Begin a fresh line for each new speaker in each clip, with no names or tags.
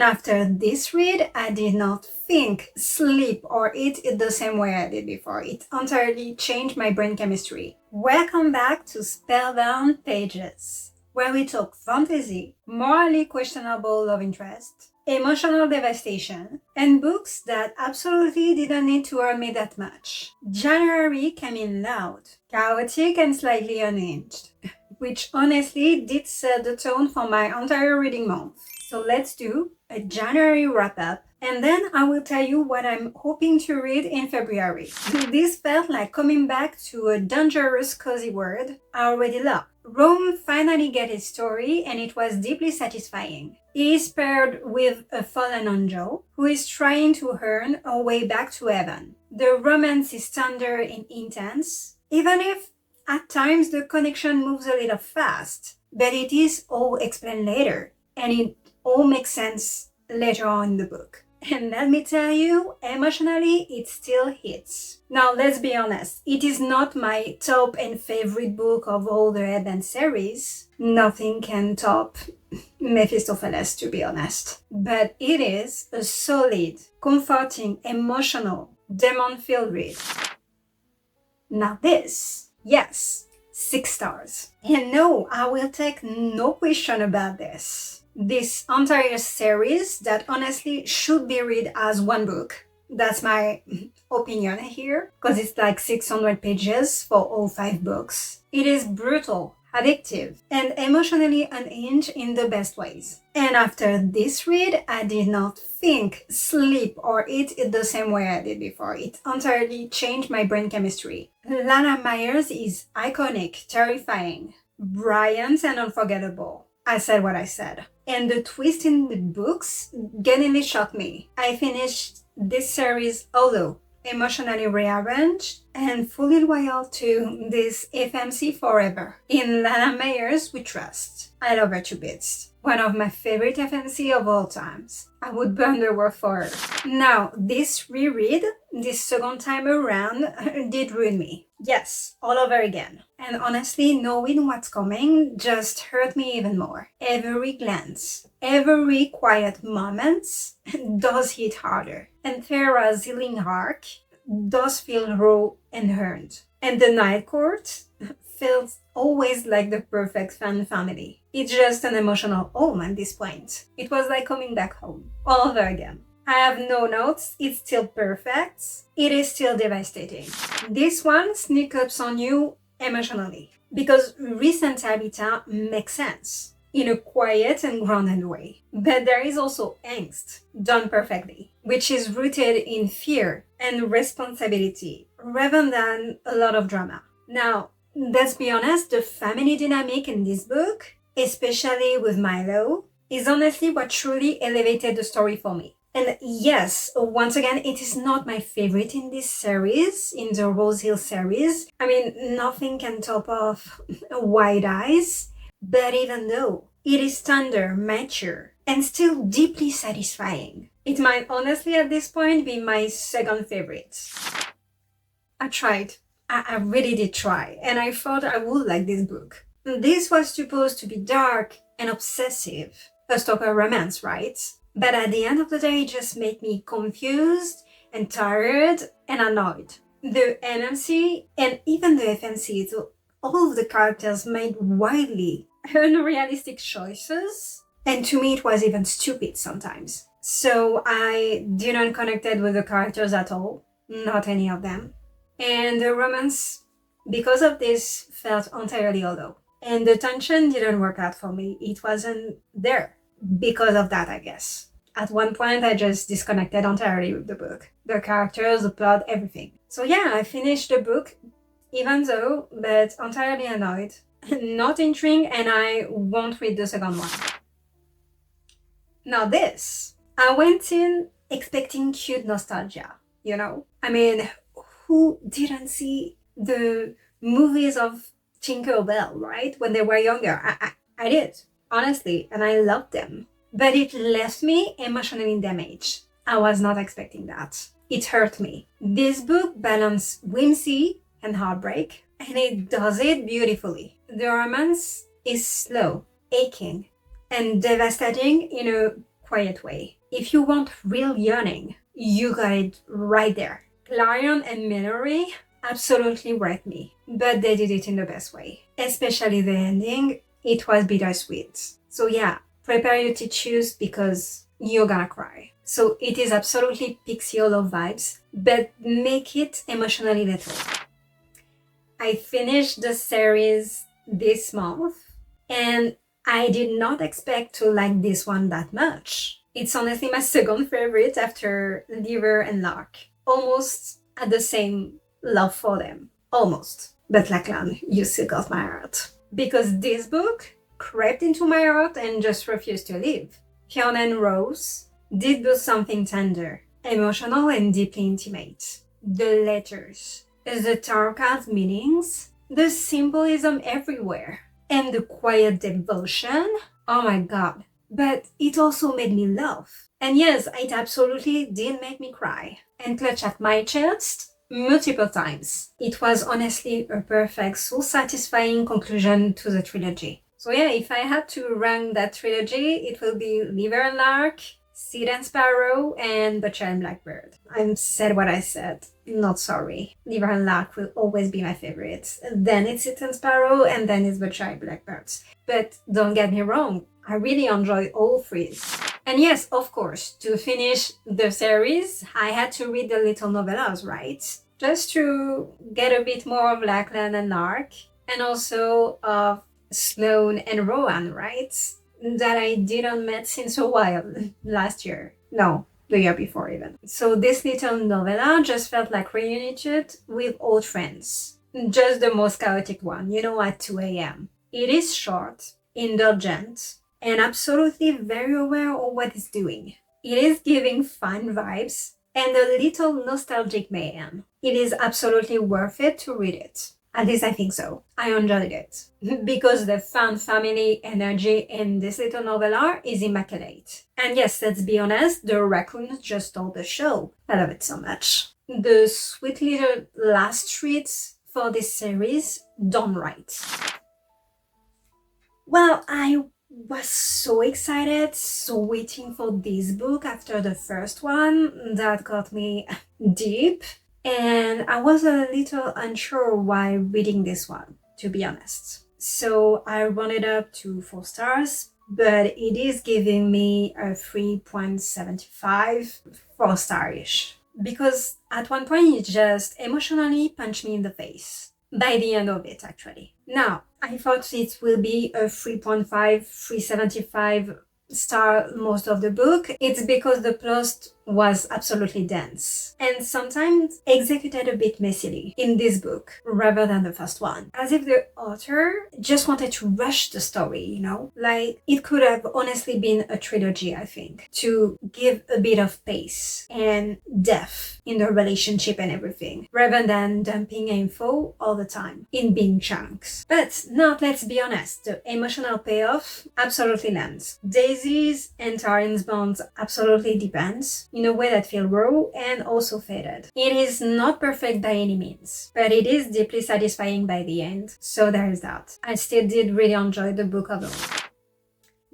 And after this read, I did not think, sleep, or eat it the same way I did before. It entirely changed my brain chemistry. Welcome back to Spellbound Pages, where we talk fantasy, morally questionable love interest, emotional devastation, and books that absolutely didn't need to earn me that much. January came in loud, chaotic, and slightly unhinged, which honestly did set the tone for my entire reading month. So let's do a January wrap-up, and then I will tell you what I'm hoping to read in February. This felt like coming back to a dangerous cozy world I already love. Rome finally get his story, and it was deeply satisfying. He is paired with a fallen angel who is trying to earn a way back to heaven. The romance is tender and intense, even if at times the connection moves a little fast, but it is all explained later, and it all makes sense later on in the book. And let me tell you, emotionally, it still hits. Now, let's be honest, it is not my top and favorite book of all the Eden series. Nothing can top Mephistopheles, to be honest. But it is a solid, comforting, emotional, demon-filled read. Now this, yes, 6 stars. And no, I will take no question about this. This entire series that honestly should be read as one book. That's my opinion here, because it's like 600 pages for all 5 books. It is brutal, addictive, and emotionally unhinged in the best ways. And after this read, I did not think, sleep, or eat it the same way I did before. It entirely changed my brain chemistry. Lana Myers is iconic, terrifying, brilliant, and unforgettable. I said what I said. And the twist in the books genuinely shocked me. I finished this series although emotionally rearranged and fully loyal to this FMC forever. In Lana Myers, we trust. I love her to bits. One of my favorite FMC of all times. I would burn the world for her. Now, this reread, this second time around, did ruin me. Yes, all over again. And honestly, knowing what's coming just hurt me even more. Every glance, every quiet moment does hit harder. And Thera's healing arc does feel raw and earned. And the Night Court feels always like the perfect fan family. It's just an emotional home at this point. It was like coming back home, all over again. I have no notes, it's still perfect, it is still devastating. This one sneaks up on you emotionally, because recent habitat makes sense in a quiet and grounded way. But there is also angst, done perfectly, which is rooted in fear and responsibility, rather than a lot of drama. Now, let's be honest, the family dynamic in this book, especially with Milo, is honestly what truly elevated the story for me. And yes, once again, it is not my favorite in this series, in the Rose Hill series. I mean, nothing can top off Wide Eyes, but even though it is tender, mature, and still deeply satisfying, it might honestly at this point be my second favorite. I tried. I really did try, and I thought I would like this book. This was supposed to be dark and obsessive, a stalker romance, right? But at the end of the day, it just made me confused and tired and annoyed. The NMC and even the FMC, all of the characters made wildly unrealistic choices, and to me it was even stupid sometimes. So I didn't connect with the characters at all, not any of them. And the romance, because of this, felt entirely hollow. And the tension didn't work out for me. It wasn't there because of that, I guess. At one point, I just disconnected entirely with the book. The characters, the plot, everything. So yeah, I finished the book, even though, but entirely annoyed. Not intrigued, and I won't read the second one. Now this, I went in expecting cute nostalgia, you know? I mean, who didn't see the movies of Tinkerbell, right? When they were younger. I did, honestly, and I loved them. But it left me emotionally damaged. I was not expecting that. It hurt me. This book balances whimsy and heartbreak, and it does it beautifully. The romance is slow, aching, and devastating in a quiet way. If you want real yearning, you got it right there. Clarion and Memory absolutely wrecked me, but they did it in the best way. Especially the ending, it was bittersweet. So yeah, prepare your tissues because you're gonna cry. So it is absolutely Pixiolo vibes, but make it emotionally little. I finished the series this month, and I did not expect to like this one that much. It's honestly my second favorite after Liver and Lark. Almost at the same love for them. Almost. But Lachlan, you still got my heart. Because this book crept into my heart and just refused to leave. Fiona and Rose did do something tender, emotional and deeply intimate. The letters, the tarot cards meanings, the symbolism everywhere, and the quiet devotion. Oh my god. But it also made me laugh. And yes, it absolutely did make me cry and clutch at my chest multiple times. It was honestly a perfect, soul-satisfying conclusion to the trilogy. So yeah, if I had to rank that trilogy, it will be Liver and Lark, Seed and Sparrow, and Butcher and Blackbird. I said what I said. Not sorry. Liver and Lark will always be my favorite. Then it's Seed and Sparrow, and then it's Butcher and Blackbird. But don't get me wrong, I really enjoy all three. And yes, of course, to finish the series, I had to read the little novellas, right? Just to get a bit more of Lachlan and Lark, and also of Sloane and Rowan, right? That I didn't met since a while, last year. No, the year before even. So this little novella just felt like reunited with old friends. Just the most chaotic one, at 2 a.m. It is short, indulgent, and absolutely very aware of what it's doing. It is giving fun vibes and a little nostalgic mayhem. It is absolutely worth it to read it. At least I think so. I enjoyed it. Because the fun family energy in this little novella is immaculate. And yes, let's be honest, the raccoons just stole the show. I love it so much. The sweet little last treats for this series done right. Well, I was so excited, so waiting for this book after the first one that got me deep, and I was a little unsure while reading this one, to be honest. So I run it up to 4 stars, but it is giving me a 3.75, 4-star-ish. Because at one point it just emotionally punched me in the face. By the end of it, actually. Now, I thought it will be a 3.5, 3.75 star most of the book. It's because the plot was absolutely dense and sometimes executed a bit messily in this book rather than the first one. As if the author just wanted to rush the story, Like, it could have honestly been a trilogy, I think, to give a bit of pace and depth in the relationship and everything, rather than dumping info all the time in big chunks. But now, let's be honest, the emotional payoff absolutely lands. Daisy's and Taryn's bonds absolutely depends in a way that feels raw and also faded. It is not perfect by any means, but it is deeply satisfying by the end, so there is that. I still did really enjoy the book overall.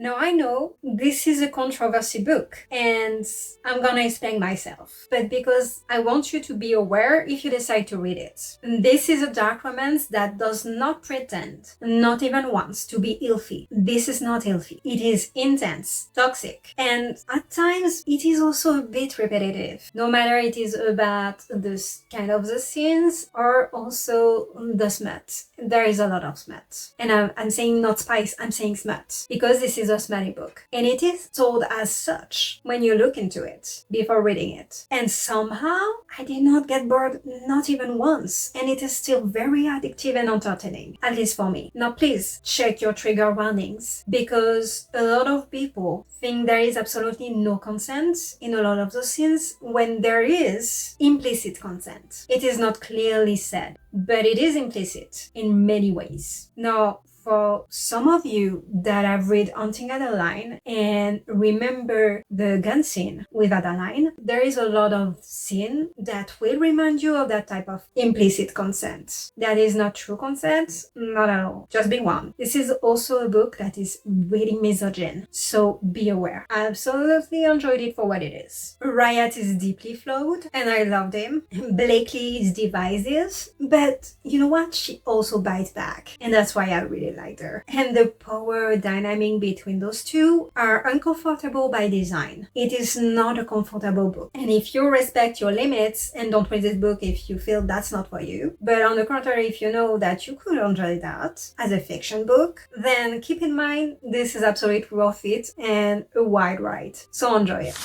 Now I know this is a controversy book and I'm gonna explain myself, but because I want you to be aware if you decide to read it. This is a dark romance that does not pretend, not even once, to be healthy. This is not healthy. It is intense, toxic, and at times it is also a bit repetitive, no matter it is about the kind of the scenes or also the smut. There is a lot of smut. And I'm saying not spice, I'm saying smut, because this is a smutty book. And it is told as such when you look into it before reading it. And somehow I did not get bored, not even once. And it is still very addictive and entertaining, at least for me. Now please check your trigger warnings, because a lot of people think there is absolutely no consent in a lot of those scenes when there is implicit consent. It is not clearly said, but it is implicit in many ways. Now, For some of you that have read Hunting Adeline and remember the gun scene with Adeline, there is a lot of scene that will remind you of that type of implicit consent. That is not true consent, not at all. Just be warned. This is also a book that is really misogyn, so be aware. I absolutely enjoyed it for what it is. Riot is deeply flawed, and I loved him. Blakely is divisive, but you know what? She also bites back, and that's why I really liked her. And the power dynamic between those two are uncomfortable by design. It is not a comfortable book, and if you respect your limits and don't read this book if you feel that's not for you, but on the contrary, if you know that you could enjoy that as a fiction book, then keep in mind this is absolutely worth it and a wide ride. So enjoy it.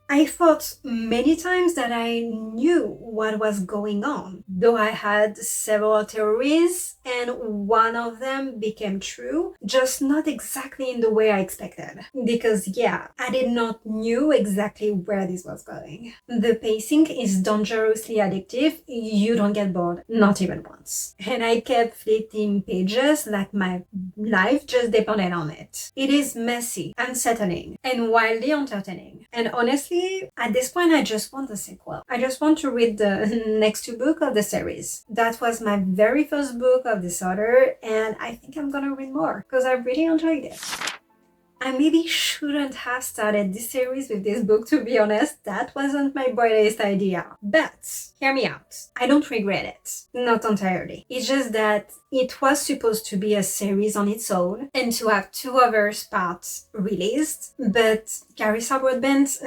I thought many times that I knew what was going on, though I had several theories and one of them became true, just not exactly in the way I expected. Because yeah, I did not knew exactly where this was going. The pacing is dangerously addictive, you don't get bored, not even once. And I kept flipping pages like my life just depended on it. It is messy, unsettling, and wildly entertaining. And honestly, at this point, I just want the sequel. I just want to read the next two books of the series. That was my very first book of this order, and I think I'm gonna read more because I really enjoyed it. I maybe shouldn't have started this series with this book, to be honest. That wasn't my brightest idea. But hear me out. I don't regret it. Not entirely. It's just that it was supposed to be a series on its own and to have two other parts released, but Carissa Broadbent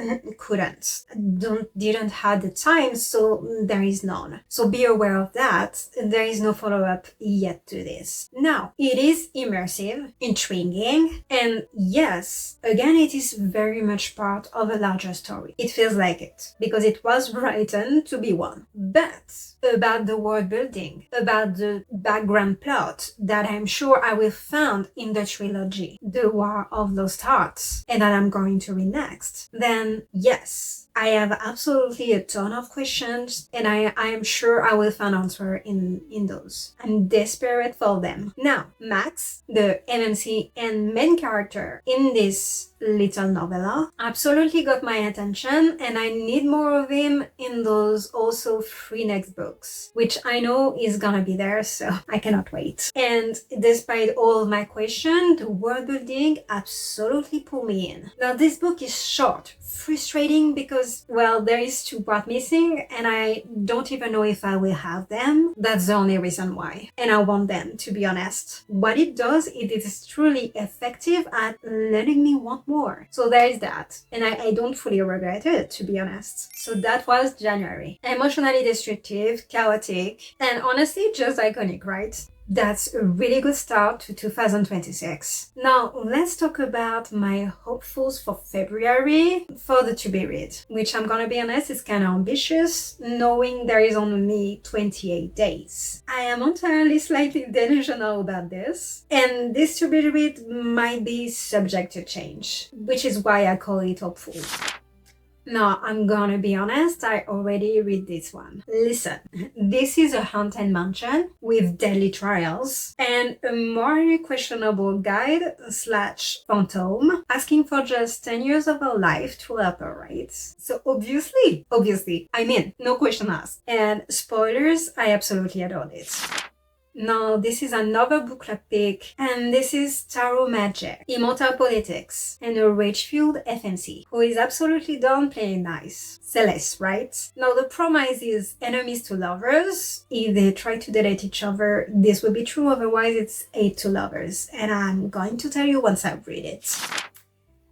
didn't have the time, so there is none. So be aware of that. There is no follow-up yet to this. Now, it is immersive, intriguing, and yes, again, it is very much part of a larger story. It feels like it, because it was written to be one. But about the world building, about the background plot that I'm sure I will find in the trilogy, The War of Lost Hearts, and that I'm going to read next, then yes, I have absolutely a ton of questions, and I am sure I will find answer in those. I'm desperate for them. Now, Max, the MMC and main character in this little novella, absolutely got my attention, and I need more of him in those also 3 next books, which I know is gonna be there, so I cannot wait. And despite all of my questions, the world building absolutely pulled me in. Now, this book is short, frustrating because, well, there is 2 parts missing, and I don't even know if I will have them. That's the only reason why. And I want them, to be honest. What it does, it is truly effective at letting me want more. So there is that. And I don't fully regret it, to be honest. So that was January. Emotionally destructive, chaotic, and honestly just iconic, right? That's a really good start to 2026. Now, let's talk about my hopefuls for February for the to be read, which I'm gonna be honest is kind of ambitious, knowing there is only 28 days. I am entirely slightly delusional about this, and this to be read might be subject to change, which is why I call it hopeful. Now, I'm gonna be honest, I already read this one. Listen, this is a haunted mansion with deadly trials and a morally questionable guide / phantom asking for just 10 years of her life to help her, right? So obviously, I mean, no question asked. And spoilers, I absolutely adored it. Now, this is another book club pick, and this is Tarot Magic, Immortal Politics, and a rage-fueled FMC, who is absolutely done playing nice. Celeste, right? Now, the promise is enemies to lovers. If they try to date each other, this will be true, otherwise it's hate to lovers, and I'm going to tell you once I read it.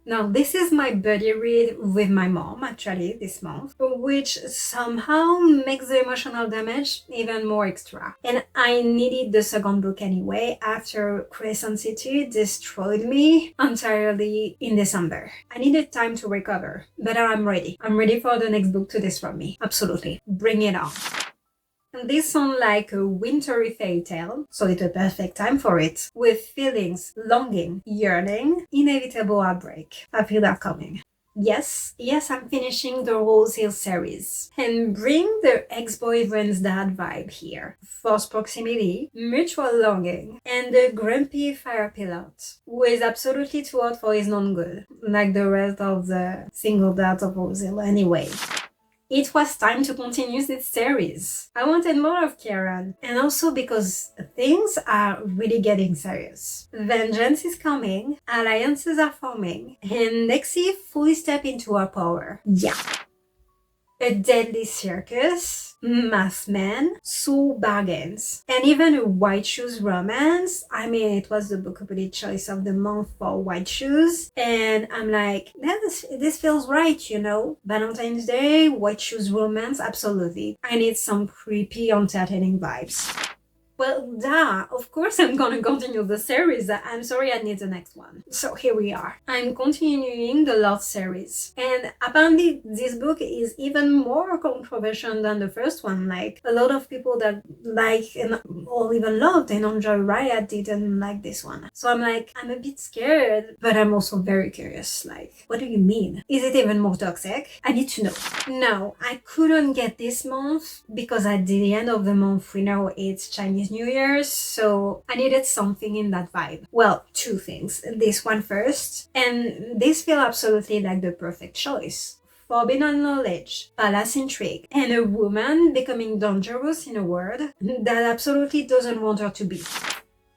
Now, this is my buddy read with my mom, actually, this month, which somehow makes the emotional damage even more extra. And I needed the second book anyway, after Crescent City destroyed me entirely in December. I needed time to recover, but I'm ready. I'm ready for the next book to disrupt me. Absolutely. Bring it on. And this sounds like a wintry fairy tale, so it's a perfect time for it. With feelings, longing, yearning, inevitable heartbreak. I feel that coming. Yes, I'm finishing the Rose Hill series and bring the ex-boyfriend's dad vibe here. Forced proximity, mutual longing, and the grumpy fire pilot, who is absolutely too hot for his own good, like the rest of the single dads of Rose Hill anyway. It was time to continue this series. I wanted more of Kieran, and also because things are really getting serious. Vengeance is coming, alliances are forming, and Nexie fully step into her power. Yeah. A deadly circus, masked men, soul bargains, and even a white shoes romance. I mean, it was the Bookopoly choice of the month for white shoes, and I'm like, this feels right, you know? Valentine's Day, white shoes romance, absolutely. I need some creepy, entertaining vibes. Well, duh, of course I'm gonna continue the series. I'm sorry, I need the next one. So here we are. I'm continuing the Love series. And apparently this book is even more controversial than the first one. Like, a lot of people that like and or even loved and enjoy Riot didn't like this one. So I'm like, I'm a bit scared, but I'm also very curious. Like, what do you mean? Is it even more toxic? I need to know. No, I couldn't get this month because at the end of the month we know it's Chinese New Year's, so I needed something in that vibe. Well, two things. This one first, and this feels absolutely like the perfect choice. Forbidden knowledge, palace intrigue, and a woman becoming dangerous in a world that absolutely doesn't want her to be.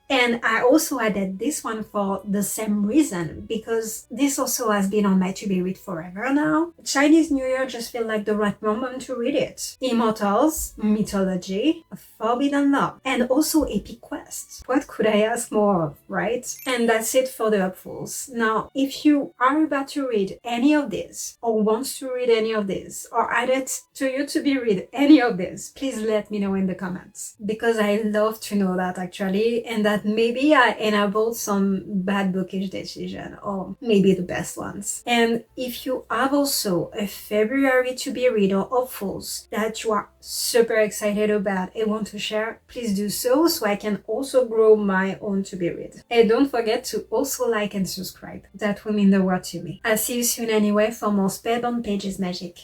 And I also added this one for the same reason, because this also has been on my to-be read forever now. Chinese New Year just feels like the right moment to read it. Immortals, mythology, forbidden love, and also epic quests. What could I ask more of, right? And that's it for the hopefuls. Now, if you are about to read any of this, or wants to read any of this, or added to you to be read any of this, please let me know in the comments. Because I love to know that actually, and that maybe I enabled some bad bookish decision, or maybe the best ones. And if you have also a February to be read or hopefuls that you are super excited about and want to share, please do so I can also grow my own to be read. And don't forget to also like and subscribe. That will mean the world to me. I'll see you soon anyway for more Spellbound Pages magic.